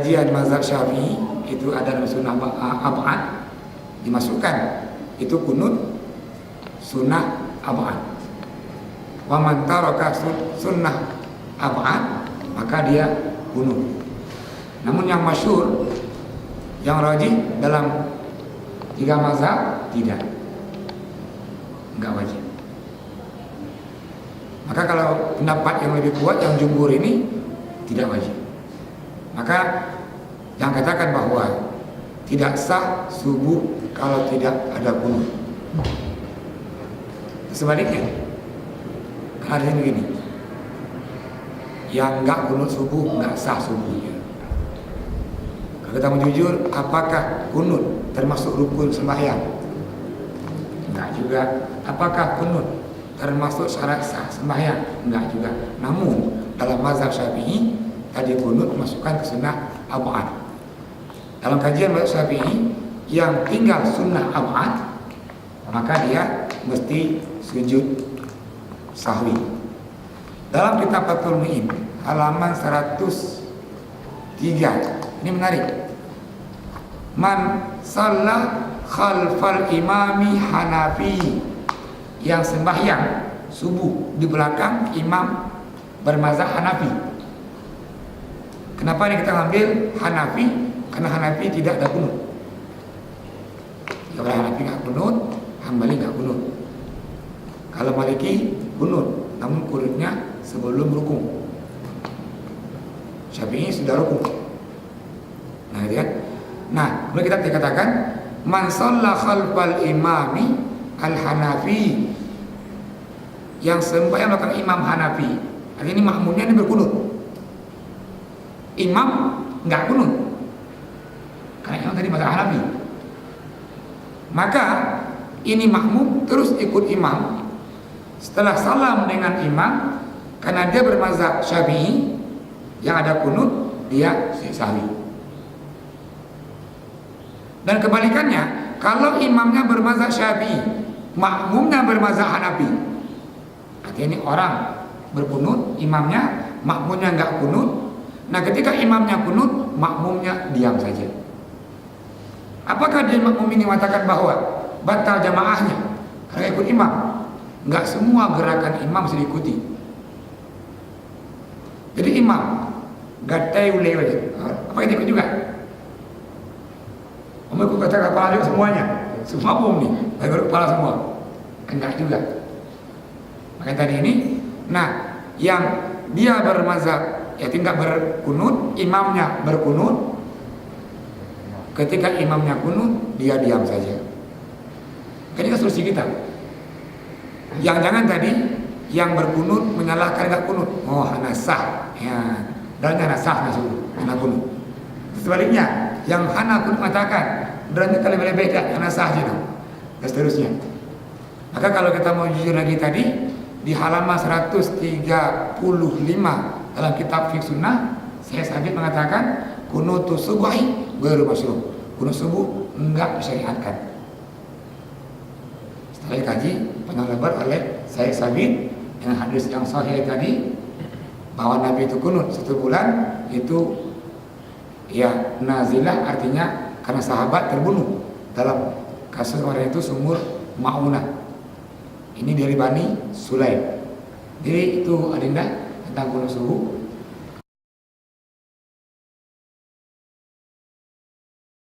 kajian mazhab Syafi'i itu ada sunnah ab'ad dimasukkan, itu kunut sunnah ab'ad. Wa man taraka sunnah ab'ad maka dia kunut. Namun yang masyhur, yang rajih dalam 3 mazhab tidak, enggak wajib. Maka kalau pendapat yang lebih kuat yang jumhur ini tidak wajib. Maka yang katakan bahwa tidak sah subuh kalau tidak ada kunut. Sebaliknya, kan ada yang begini, yang enggak kunut subuh enggak sah subuhnya. Kalau kita mau jujur, apakah kunut termasuk rukun sembahyang? Enggak juga. Apakah kunut termasuk syarat sah sembahyang? Enggak juga. Namun dalam mazhab Syafi'i tadi kunut masukkan ke sunnah ab'ad. Dalam kajian mazhab Syafi'i yang tinggal sunnah ab'ad maka dia mesti sujud sahwi. Dalam kitab Fathul Mu'in halaman 103 ini menarik. Man shalla khalfal imami Hanafi, yang sembahyang subuh di belakang imam bermazhab Hanafi. Kenapa ini kita ambil Hanafi? Karena Hanafi tidak ada kunut. Kalau Hanafi nggak kunut, Hambali nggak kunut. Kalau Maliki kunut, namun kunutnya sebelum rukuk. Syafi'i sudah rukuk. Nah, gitu kan? Nah, kemudian kita katakan man shalla khalfal imami al-Hanafi, yang sembahyang belakang imam Hanafi. Artinya ini makmumnya ini berkunut. Imam enggak kunut. Karena imam tadi mazhab Hanafi. Maka ini makmum terus ikut imam. Setelah salam dengan imam, karena dia bermazhab Syafi'i yang ada kunut, dia sahwi. Dan kebalikannya, kalau imamnya bermazhab Syafi'i, makmumnya bermazhab Hanafi, artinya ini orang berkunut, imamnya, makmumnya enggak kunut. Nah, ketika imamnya kunut, makmumnya diam saja. Apakah dia makmum ini mengatakan bahwa batal jamaahnya karena ikut imam? Enggak semua gerakan imam harus diikuti. Jadi imam gatai ulai, apa yang ikut juga? Ikut kata kepala juga semuanya, semua makmum nih, ikut kepala semua. Enggak juga. Maka tadi ini, nah yang dia bermazhab ya tidak berkunut, imamnya berkunut. Ketika imamnya kunut, dia diam saja. Ini kan solusi kita. Yang jangan tadi yang berkunut menyalahkan enggak kunut. Oh, hana sah. Ya, dan hana sah nasuh, hana kunut. Sebaliknya, yang hana kunut mengatakan berarti kali beda, hana sah gitu. Dan seterusnya. Maka kalau kita mau jujur lagi tadi di halaman 135 dalam kitab Fiqh Sunnah, saya Sabit mengatakan kunutu subuhi ghairu masyru'. Kunut subuh enggak disyariatkan. Setelah dikaji panjang lebar oleh saya Sabit dengan hadis yang sahih tadi bahwa Nabi itu kunut 1 bulan itu ya nazilah, artinya karena sahabat terbunuh dalam kasus kemarin itu sumur Ma'unah. Ini dari Bani Sulaim. Jadi itu adinda tentang kunut subuh.